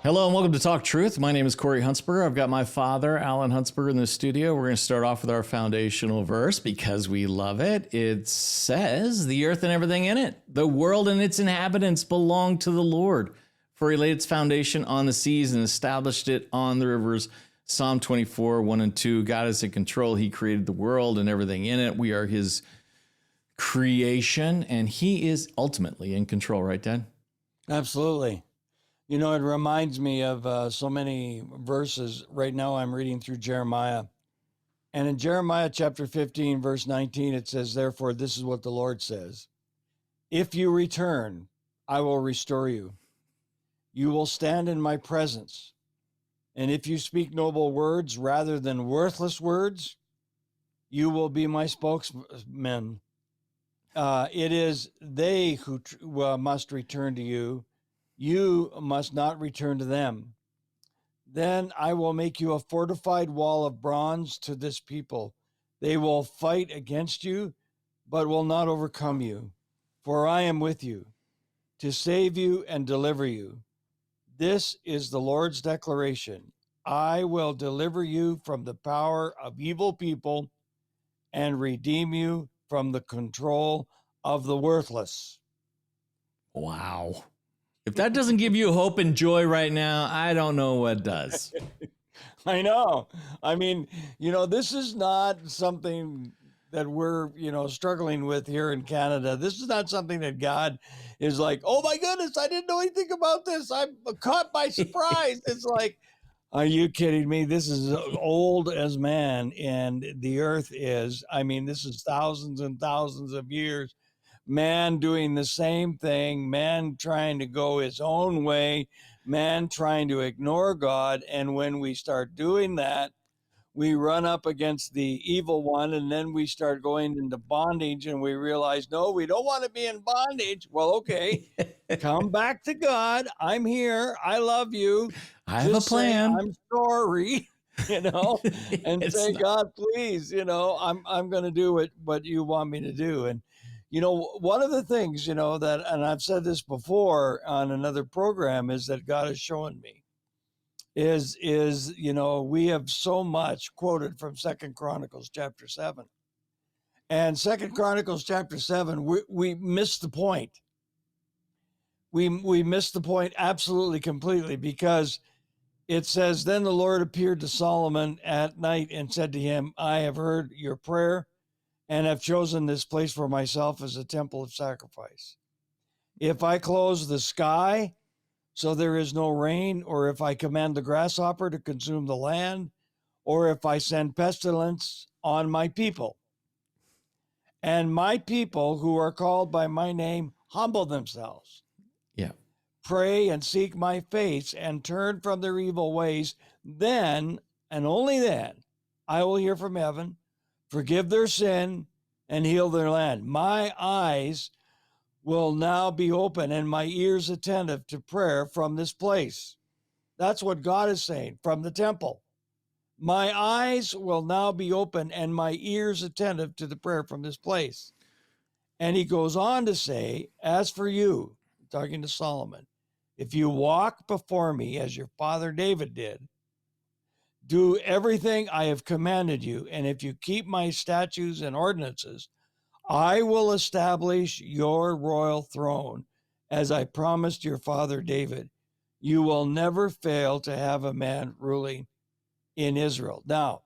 Hello and welcome to Talk Truth. My name is Corey Huntsberger. I've got my father, Alan Huntsberger, in the studio. We're going to start off with our foundational verse because we love it. It says, "The earth and everything in it, the world and its inhabitants belong to the Lord. For he laid its foundation on the seas and established it on the rivers." Psalm 24, 1 and 2. God is in control. He created the world and everything in it. We are his creation, and he is ultimately in control, right, Dad? Absolutely. You know, it reminds me of so many verses. Right now I'm reading through Jeremiah. And in Jeremiah chapter 15, verse 19, it says, "Therefore, this is what the Lord says. If you return, I will restore you. You will stand in my presence. And if you speak noble words rather than worthless words, you will be my spokesmen. It is they who must return to you. You must not return to them. Then I will make you a fortified wall of bronze to this people. They will fight against you, but will not overcome you. For I am with you to save you and deliver you. This is the Lord's declaration. I will deliver you from the power of evil people and redeem you from the control of the worthless." Wow. If that doesn't give you hope and joy right now, I don't know what does. I know. I mean, this is not something that we're, struggling with here in Canada. This is not something that God is like, "Oh my goodness, I didn't know anything about this. I'm caught by surprise." It's like, are you kidding me? This is old as man, and the earth is. I mean, this is thousands and thousands of years. Man doing the same thing, man trying to go his own way, man trying to ignore God. And when we start doing that, we run up against the evil one, and then we start going into bondage, and we realize, no, we don't want to be in bondage. Well, okay, come back to God. I'm here. I love you. I have a plan. Say, "I'm sorry," and say, not... "God, please, I'm going to do what you want me to do." And, one of the things, that, and I've said this before on another program, is that God has shown me is, we have so much quoted from 2 Chronicles chapter 7. And 2 Chronicles chapter 7, we missed the point. We missed the point absolutely completely, because it says, "Then the Lord appeared to Solomon at night and said to him, I have heard your prayer and have chosen this place for myself as a temple of sacrifice. If I close the sky so there is no rain, or if I command the grasshopper to consume the land, or if I send pestilence on my people, and my people who are called by my name humble themselves, pray and seek my face and turn from their evil ways, then, and only then, I will hear from heaven, forgive their sin, and heal their land. My eyes will now be open and my ears attentive to prayer from this place." That's what God is saying from the temple. My eyes will now be open and my ears attentive to the prayer from this place. And he goes on to say, "As for you," talking to Solomon, "if you walk before me as your father David did, do everything I have commanded you, and if you keep my statutes and ordinances, I will establish your royal throne as I promised your father David. You will never fail to have a man ruling in Israel." Now,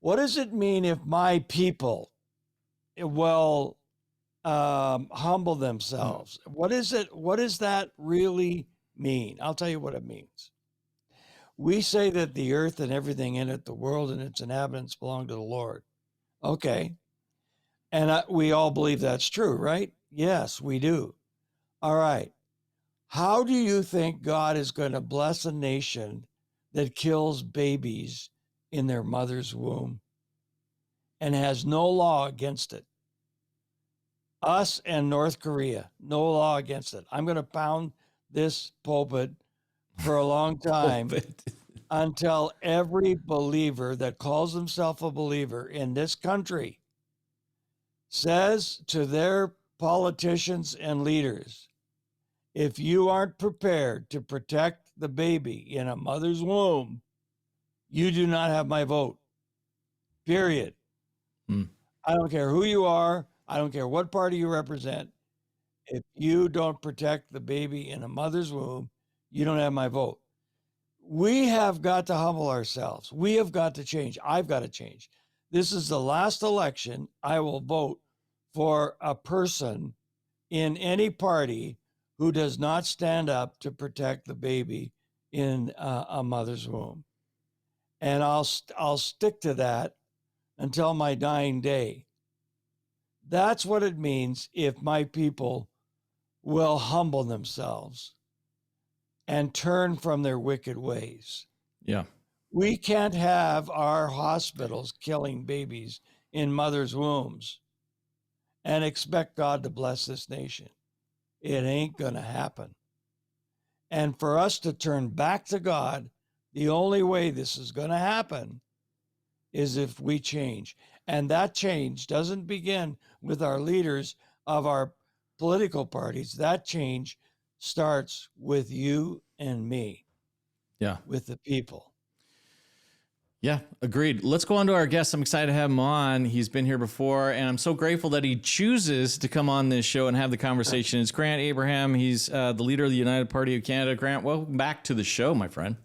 what does it mean if my people will humble themselves? What is it? What does that really mean? I'll tell you what it means. We say that the earth and everything in it, the world and its inhabitants, belong to the Lord. Okay. And we all believe that's true, right? Yes, we do. All right. How do you think God is going to bless a nation that kills babies in their mother's womb and has no law against it? Us and North Korea, no law against it. I'm going to pound this pulpit for a long time until every believer that calls himself a believer in this country says to their politicians and leaders, if you aren't prepared to protect the baby in a mother's womb, you do not have my vote. Period. Mm. I don't care who you are. I don't care what party you represent. If you don't protect the baby in a mother's womb, you don't have my vote. We have got to humble ourselves. We have got to change. I've got to change. This is the last election I will vote for a person in any party who does not stand up to protect the baby in a mother's womb. And I'll stick to that until my dying day. That's what it means if my people will humble themselves and turn from their wicked ways. Yeah. We can't have our hospitals killing babies in mothers' wombs and expect God to bless this nation. It ain't going to happen. And for us to turn back to God, the only way this is going to happen is if we change. And that change doesn't begin with our leaders of our political parties. That change starts with you and me, Yeah. with the people. Yeah, agreed. Let's go on to our guest. I'm excited to have him on. He's been here before, and I'm so grateful that he chooses to come on this show and have the conversation. It's Grant Abraham. He's the leader of the United Party of Canada. Grant, welcome back to the show, my friend.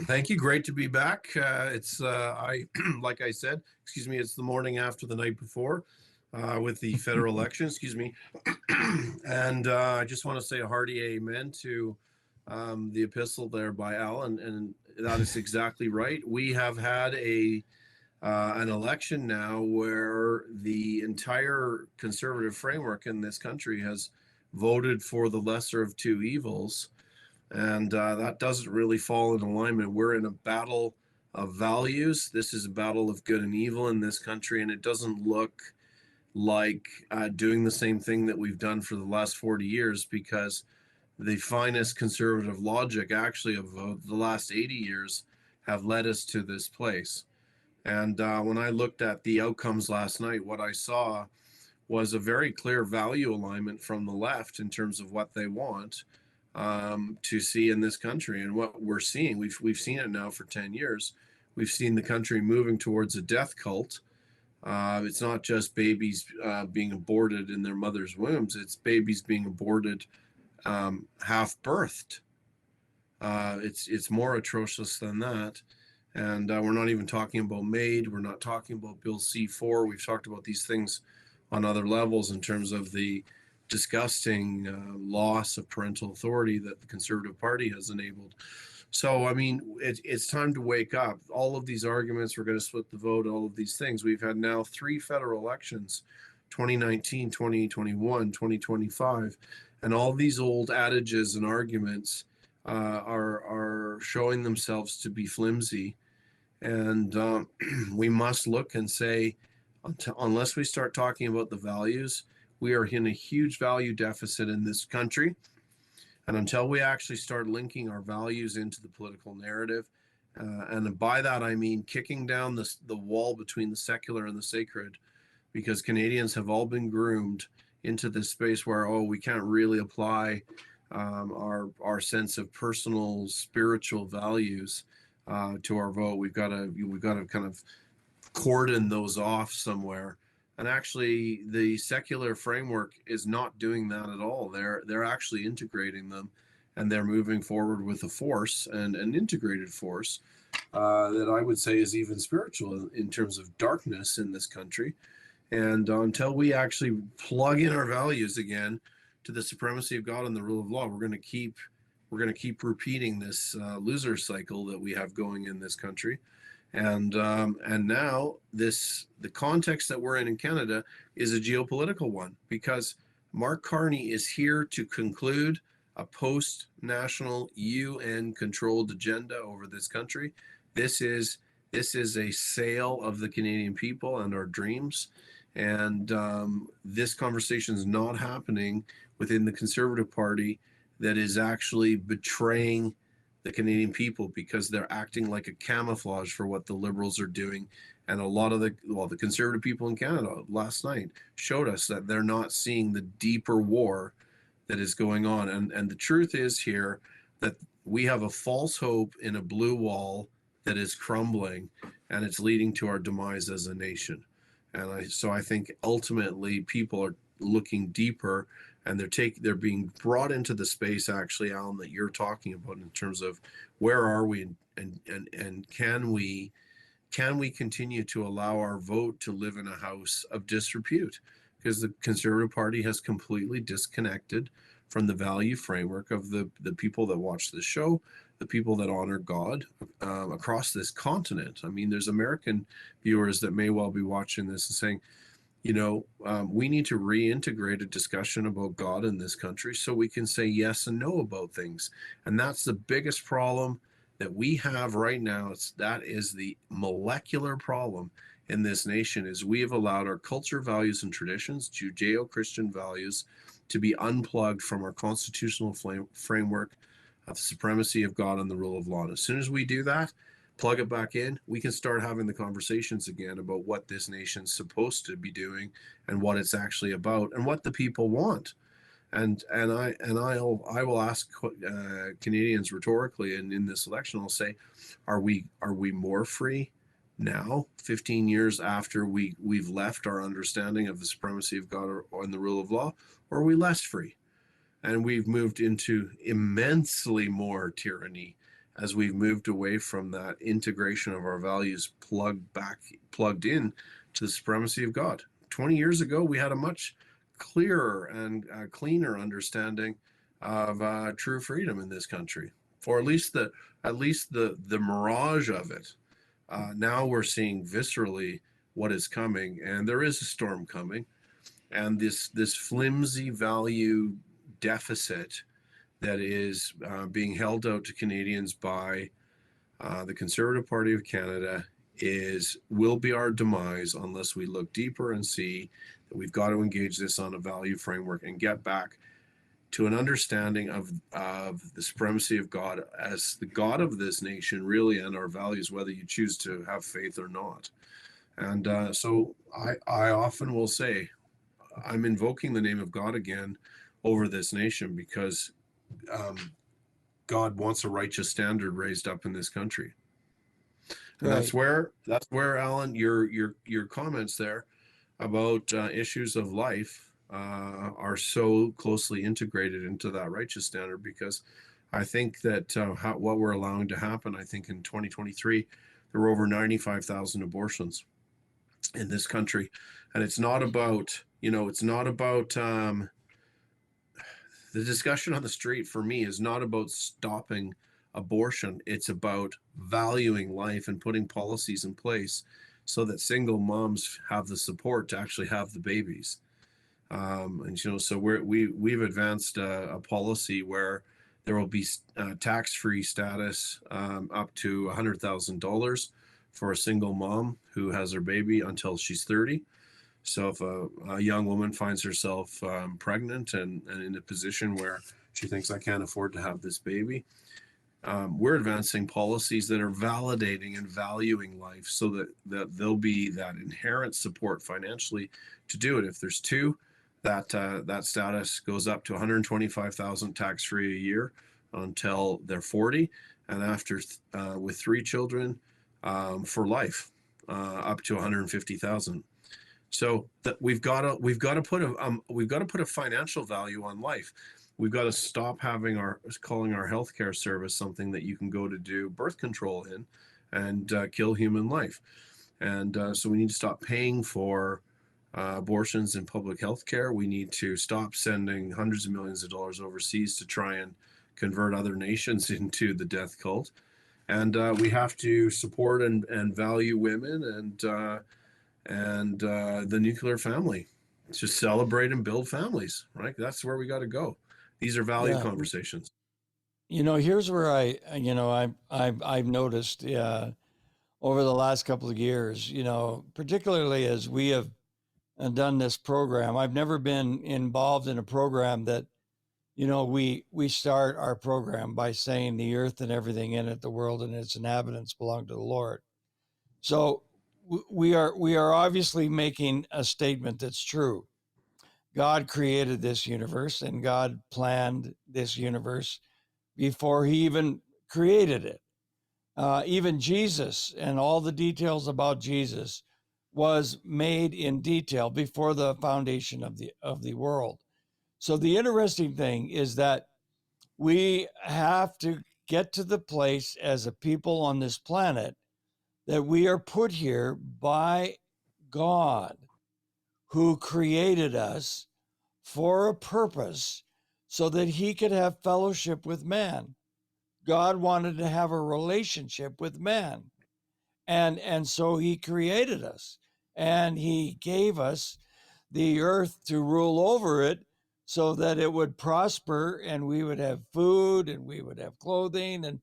Thank you. Great to be back. Like I said, it's the morning after the night before with the federal election, and I just want to say a hearty amen to the epistle there by Alan, and that is exactly right. We have had an election now where the entire conservative framework in this country has voted for the lesser of two evils. And that doesn't really fall in alignment. We're in a battle of values. This is a battle of good and evil in this country, and it doesn't look like doing the same thing that we've done for the last 40 years, because the finest conservative logic actually of the last 80 years have led us to this place. And when I looked at the outcomes last night, what I saw was a very clear value alignment from the left in terms of what they want to see in this country. And what we're seeing, we've seen it now for 10 years. We've seen the country moving towards a death cult. It's not just babies being aborted in their mother's wombs. It's babies being aborted half birthed. It's more atrocious than that. And we're not even talking about MAID. We're not talking about Bill C-4. We've talked about these things on other levels in terms of the disgusting loss of parental authority that the Conservative Party has enabled. So, I mean, it's time to wake up. All of these arguments, we're going to split the vote, all of these things. We've had now 3 federal elections, 2019, 2021, 2025, and all these old adages and arguments are showing themselves to be flimsy. And we must look and say, unless we start talking about the values, we are in a huge value deficit in this country. And until we actually start linking our values into the political narrative, and by that I mean kicking down the wall between the secular and the sacred, because Canadians have all been groomed into this space where, we can't really apply our sense of personal spiritual values to our vote. We've got to kind of cordon those off somewhere. And actually, the secular framework is not doing that at all. They're actually integrating them, and they're moving forward with a force, and an integrated force that I would say is even spiritual in terms of darkness in this country. And until we actually plug in our values again to the supremacy of God and the rule of law, we're going to keep repeating this loser cycle that we have going in this country. And now the context that we're in Canada is a geopolitical one, because Mark Carney is here to conclude a post-national UN-controlled agenda over this country. This is a sale of the Canadian people and our dreams. And this conversation is not happening within the Conservative Party, that is actually betraying the Canadian people, because they're acting like a camouflage for what the Liberals are doing. And a lot of the Conservative people in Canada last night showed us that they're not seeing the deeper war that is going on. And the truth is here that we have a false hope in a blue wall that is crumbling, and it's leading to our demise as a nation. So I think ultimately people are looking deeper, and they're being brought into the space, actually, Alan, that you're talking about, in terms of where are we, and can we continue to allow our vote to live in a house of disrepute? Because the Conservative Party has completely disconnected from the value framework of the people that watch this show, the people that honor God across this continent. I mean, there's American viewers that may well be watching this and saying, we need to reintegrate a discussion about God in this country so we can say yes and no about things. And that's the biggest problem that we have right now. That is the molecular problem in this nation, is we have allowed our culture, values, and traditions, Judeo-Christian values, to be unplugged from our constitutional framework of the supremacy of God and the rule of law. And as soon as we do that, plug it back in, we can start having the conversations again about what this nation's supposed to be doing and what it's actually about and what the people want. And I will ask Canadians rhetorically, and in this election, I'll say, are we more free now, 15 years after we've left our understanding of the supremacy of God and the rule of law, or are we less free? And we've moved into immensely more tyranny as we've moved away from that integration of our values plugged in to the supremacy of God. 20 years ago, we had a much clearer and cleaner understanding of true freedom in this country, or at least the mirage of it. Now we're seeing viscerally what is coming, and there is a storm coming, and this flimsy value deficit that is being held out to Canadians by the Conservative Party of Canada will be our demise unless we look deeper and see that we've got to engage this on a value framework and get back to an understanding of the supremacy of God as the God of this nation, really, and our values, whether you choose to have faith or not. And so I often will say, I'm invoking the name of God again over this nation, because God wants a righteous standard raised up in this country. And Right. that's where Alan, your comments there about issues of life are so closely integrated into that righteous standard, because I think that what we're allowing to happen, I think in 2023, there were over 95,000 abortions in this country. And it's not about, the discussion on the street for me is not about stopping abortion. It's about valuing life and putting policies in place so that single moms have the support to actually have the babies. So we've advanced a policy where there will be tax-free status up to $100,000 for a single mom who has her baby until she's 30. So if a young woman finds herself pregnant and in a position where she thinks, I can't afford to have this baby, we're advancing policies that are validating and valuing life so that there'll be that inherent support financially to do it. If there's two, that status goes up to $125,000 tax-free a year until they're 40, and after with 3 children, for life, up to $150,000. So that we've got to put a financial value on life. We've got to stop calling our healthcare service something that you can go to do birth control in and kill human life. And so we need to stop paying for abortions in public health care. We need to stop sending hundreds of millions of dollars overseas to try and convert other nations into the death cult. And we have to support and value women and the nuclear family. To celebrate and build families, right? That's where we got to go. These are value conversations. Here's where I've noticed over the last couple of years, particularly as we have done this program. I've never been involved in a program that, we start our program by saying the earth and everything in it, the world and its inhabitants belong to the Lord. So we are obviously making a statement that's true. God created this universe and God planned this universe before he even created it. Even Jesus and all the details about Jesus was made in detail before the foundation of the world. So the interesting thing is that we have to get to the place as a people on this planet that we are put here by God, who created us for a purpose so that he could have fellowship with man. God wanted to have a relationship with man. And so he created us and he gave us the earth to rule over it so that it would prosper and we would have food and we would have clothing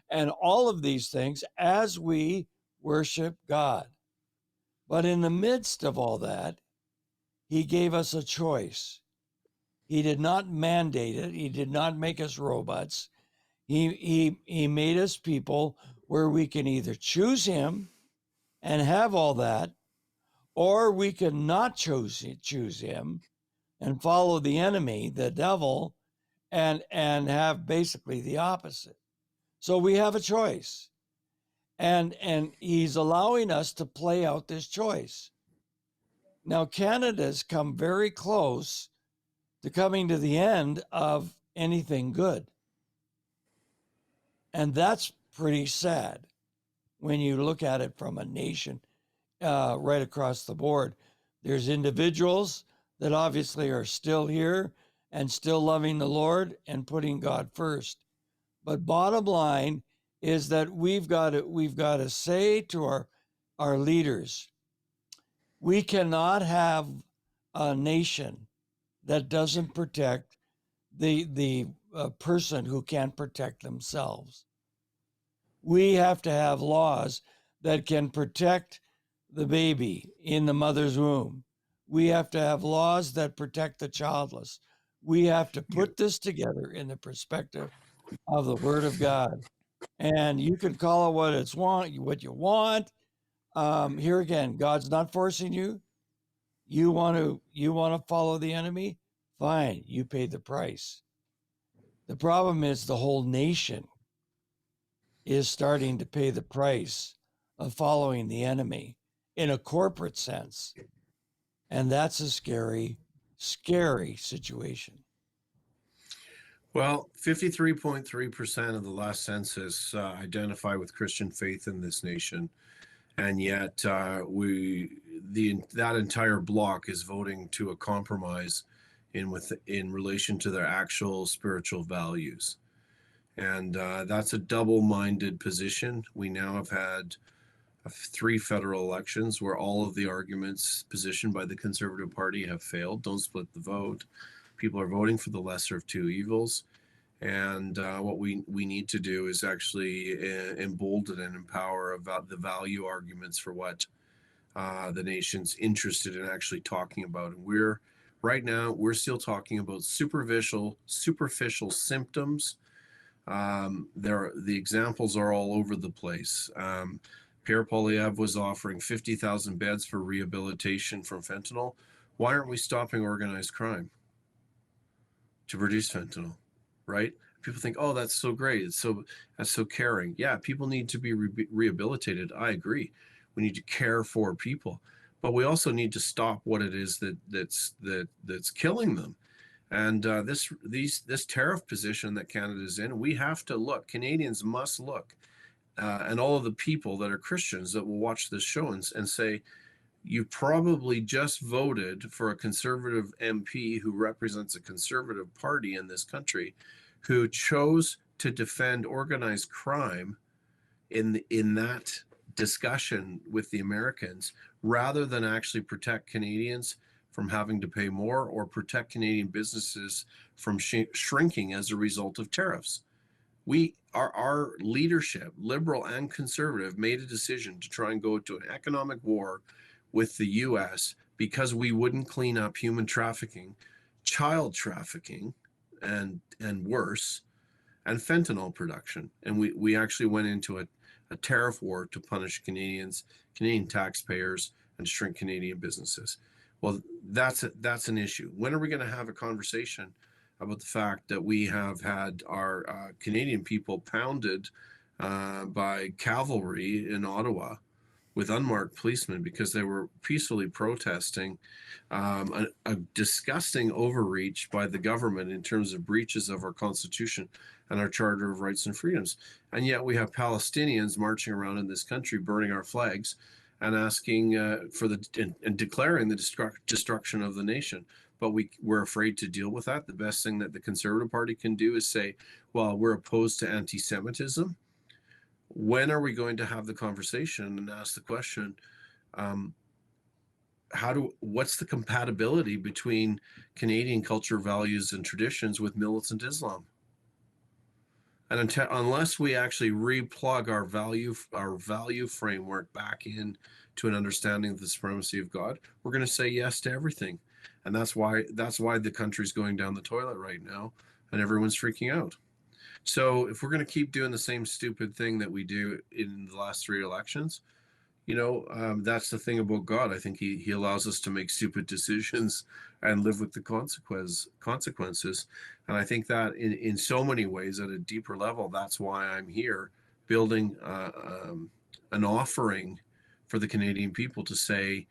and all of these things as we worship God. But in the midst of all that, he gave us a choice. He did not mandate it. He did not make us robots. He made us people where we can either choose him and have all that, or we can not choose him and follow the enemy, the devil, and have basically the opposite. So we have a choice. And he's allowing us to play out this choice. Now Canada's come very close to coming to the end of anything good. And that's pretty sad when you look at it from a nation right across the board. There's individuals that obviously are still here and still loving the Lord and putting God first. But bottom line is that we've got to say to our leaders, we cannot have a nation that doesn't protect the person who can't protect themselves. We have to have laws that can protect the baby in the mother's womb. We have to have laws that protect the childless. We have to put this together in the perspective of the Word of God. And you can call it what you want. Here again, God's not forcing you. You want to follow the enemy? Fine, you pay the price. The problem is the whole nation is starting to pay the price of following the enemy in a corporate sense. And that's a scary, scary situation. Well, 53.3% of the last census identify with Christian faith in this nation. And yet that entire block is voting to a compromise in relation to their actual spiritual values. And that's a double-minded position. We now have had 3 federal elections where all of the arguments positioned by the Conservative Party have failed. Don't split the vote. People are voting for the lesser of two evils. And what we need to do is actually embolden and empower about the value arguments for what the nation's interested in actually talking about. And right now we're still talking about superficial symptoms. The examples are all over the place. Pierre Poilievre was offering 50,000 beds for rehabilitation from fentanyl. Why aren't we stopping organized crime to produce fentanyl? Right? People think, oh, that's so great. That's so caring. Yeah, people need to be rehabilitated. I agree. We need to care for people, but we also need to stop what it is that's killing them. And this tariff position that Canada is in, we have to look. Canadians must look, and all of the people that are Christians that will watch this show and say, you probably just voted for a conservative MP who represents a conservative party in this country, who chose to defend organized crime in that discussion with the Americans, rather than actually protect Canadians from having to pay more or protect Canadian businesses from shrinking as a result of tariffs. Our leadership, liberal and conservative, made a decision to try and go to an economic war with the US because we wouldn't clean up human trafficking, child trafficking, and worse, and fentanyl production. And we actually went into a tariff war to punish Canadians, Canadian taxpayers, and shrink Canadian businesses. Well, that's an issue. When are we going to have a conversation about the fact that we have had our Canadian people pounded by cavalry in Ottawa with unmarked policemen because they were peacefully protesting a disgusting overreach by the government in terms of breaches of our Constitution and our Charter of Rights and Freedoms. And yet we have Palestinians marching around in this country, burning our flags and asking for and declaring the destruction of the nation. But we're afraid to deal with that. The best thing that the Conservative Party can do is say, well, we're opposed to anti-Semitism. When are we going to have the conversation and ask the question, what's the compatibility between Canadian culture, values, and traditions with militant Islam? And unless we actually replug our value framework back in to an understanding of the supremacy of God, we're going to say yes to everything. And that's why the country's going down the toilet right now, and everyone's freaking out. So if we're going to keep doing the same stupid thing that we do in the last 3 elections, that's the thing about God. I think he allows us to make stupid decisions and live with the consequences. And I think that in so many ways, at a deeper level, that's why I'm here building an offering for the Canadian people to say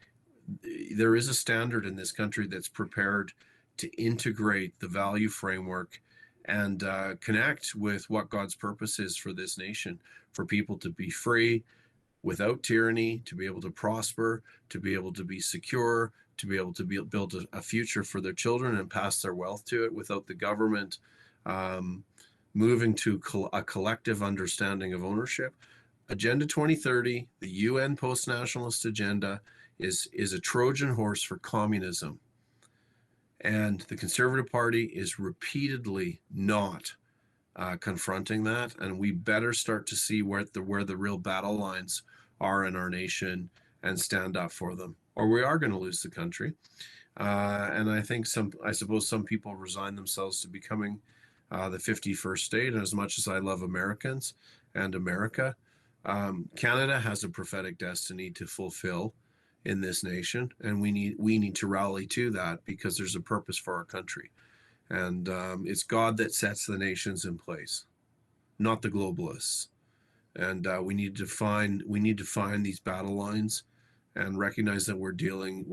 there is a standard in this country that's prepared to integrate the value framework and connect with what God's purpose is for this nation, for people to be free, without tyranny, to be able to prosper, to be able to be secure, to be able to build a future for their children and pass their wealth to it without the government moving to a collective understanding of ownership. Agenda 2030, the UN post-nationalist agenda, is a Trojan horse for communism. And the Conservative Party is repeatedly not confronting that, and we better start to see where the real battle lines are in our nation and stand up for them, or we are going to lose the country. And I think I suppose some people resign themselves to becoming the 51st state. And as much as I love Americans and America, Canada has a prophetic destiny to fulfill in this nation, and we need to rally to that because there's a purpose for our country. And it's God that sets the nations in place, not the globalists. And we need to find these battle lines and recognize that we're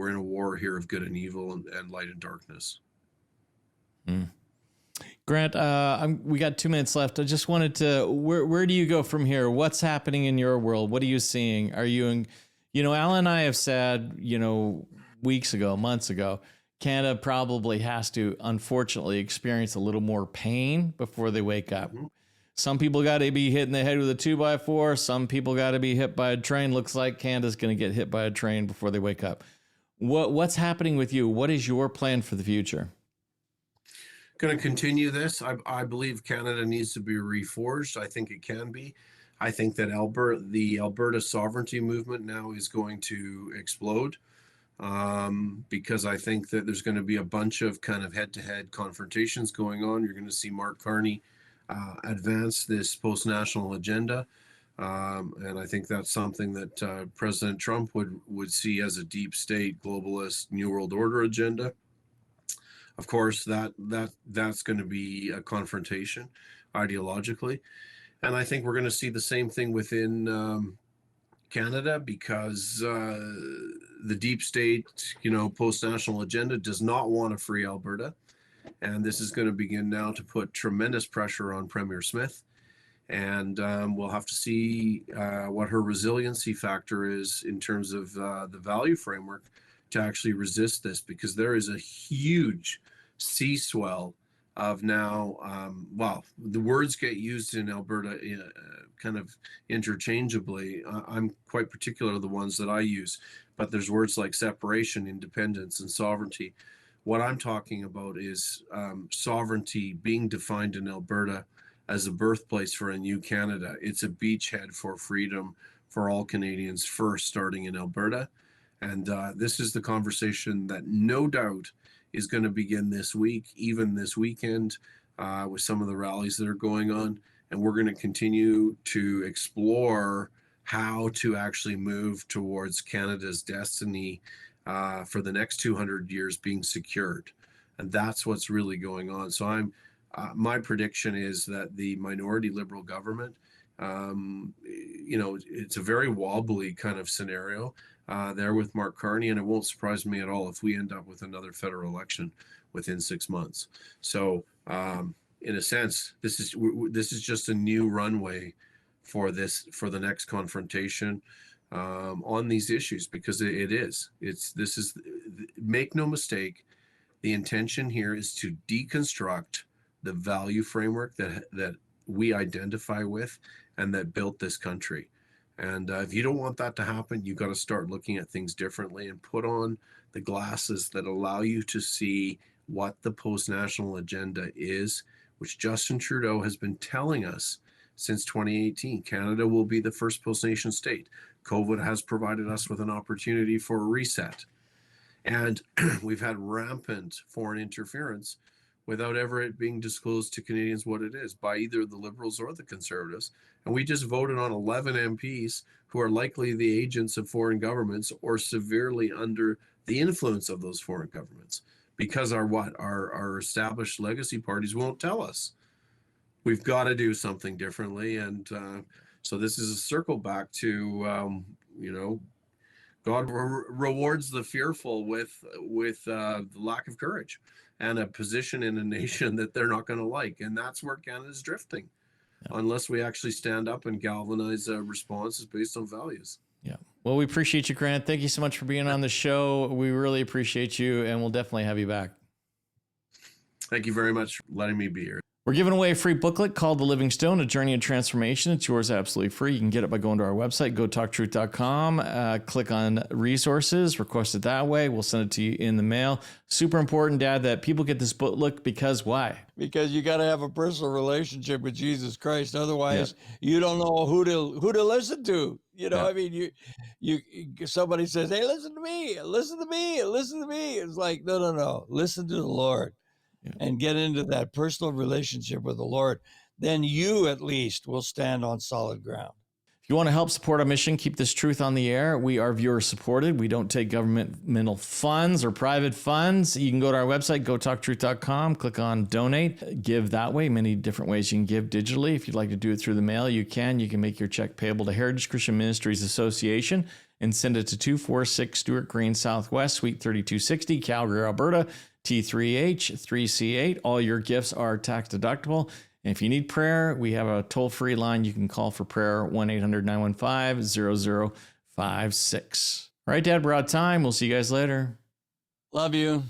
in a war here of good and evil and light and darkness. Grant, we got 2 minutes left. I just wanted to, where do you go from here? What's happening in your world? What are you seeing? Are you Alan and I have said, weeks ago, months ago, Canada probably has to, unfortunately, experience a little more pain before they wake up. Mm-hmm. Some people got to be hit in the head with a 2x4. Some people got to be hit by a train. Looks like Canada's going to get hit by a train before they wake up. What's happening with you? What is your plan for the future? Going to continue this. I believe Canada needs to be reforged. I think it can be. I think that the Alberta sovereignty movement now is going to explode. Because I think that there's going to be a bunch of kind of head-to-head confrontations going on. You're going to see Mark Carney advance this post-national agenda. And I think that's something that President Trump would see as a deep state, globalist, New World Order agenda. Of course, that's going to be a confrontation ideologically. And I think we're going to see the same thing within Canada, because the deep state, post-national agenda does not want a free Alberta. And this is going to begin now to put tremendous pressure on Premier Smith. And we'll have to see what her resiliency factor is in terms of the value framework to actually resist this, because there is a huge sea swell of now, the words get used in Alberta kind of interchangeably. I'm quite particular of the ones that I use, but there's words like separation, independence, and sovereignty. What I'm talking about is sovereignty being defined in Alberta as a birthplace for a new Canada. It's a beachhead for freedom for all Canadians first, starting in Alberta. And this is the conversation that no doubt is going to begin this week, even this weekend, with some of the rallies that are going on. And we're going to continue to explore how to actually move towards Canada's destiny for the next 200 years being secured. And that's what's really going on. So my prediction is that the minority Liberal government, it's a very wobbly kind of scenario there with Mark Carney, and it won't surprise me at all if we end up with another federal election within 6 months. So, in a sense, this is just a new runway for the next confrontation on these issues, because it is. Make no mistake, the intention here is to deconstruct the value framework that we identify with and that built this country. And if you don't want that to happen, you've got to start looking at things differently and put on the glasses that allow you to see what the post-national agenda is, which Justin Trudeau has been telling us since 2018. Canada will be the first post-nation state. COVID has provided us with an opportunity for a reset. And we've had rampant foreign interference without ever it being disclosed to Canadians what it is by either the Liberals or the Conservatives. And we just voted on 11 MPs who are likely the agents of foreign governments or severely under the influence of those foreign governments, because our established legacy parties won't tell us. We've got to do something differently. And so this is a circle back to, God rewards the fearful with the lack of courage and a position in a nation that they're not going to like. And that's where Canada's drifting, unless we actually stand up and galvanize responses based on values. Yeah. Well, we appreciate you, Grant. Thank you so much for being on the show. We really appreciate you, and we'll definitely have you back. Thank you very much for letting me be here. We're giving away a free booklet called The Living Stone, A Journey of Transformation. It's yours absolutely free. You can get it by going to our website, gotalktruth.com, click on resources, request it that way. We'll send it to you in the mail. Super important, Dad, that people get this booklet, because why? Because you got to have a personal relationship with Jesus Christ. Otherwise, you don't know who to listen to. I mean, you somebody says, "Hey, listen to me, listen to me, listen to me." It's like, no. Listen to the Lord. And get into that personal relationship with the Lord, then you at least will stand on solid ground. If you want to help support our mission, keep this truth on the air, we are viewer supported. We don't take governmental funds or private funds. You can go to our website, gotalktruth.com, click on donate, give that way. Many different ways you can give digitally. If you'd like to do it through the mail, you can. You can make your check payable to Heritage Christian Ministries Association and send it to 246 Stewart Green Southwest, Suite 3260, Calgary, Alberta, T3H 3C8. All your gifts are tax deductible. And if you need prayer, we have a toll-free line you can call for prayer, 1-800-915-0056. All right, Dad, we're out of time. We'll see you guys later. Love you.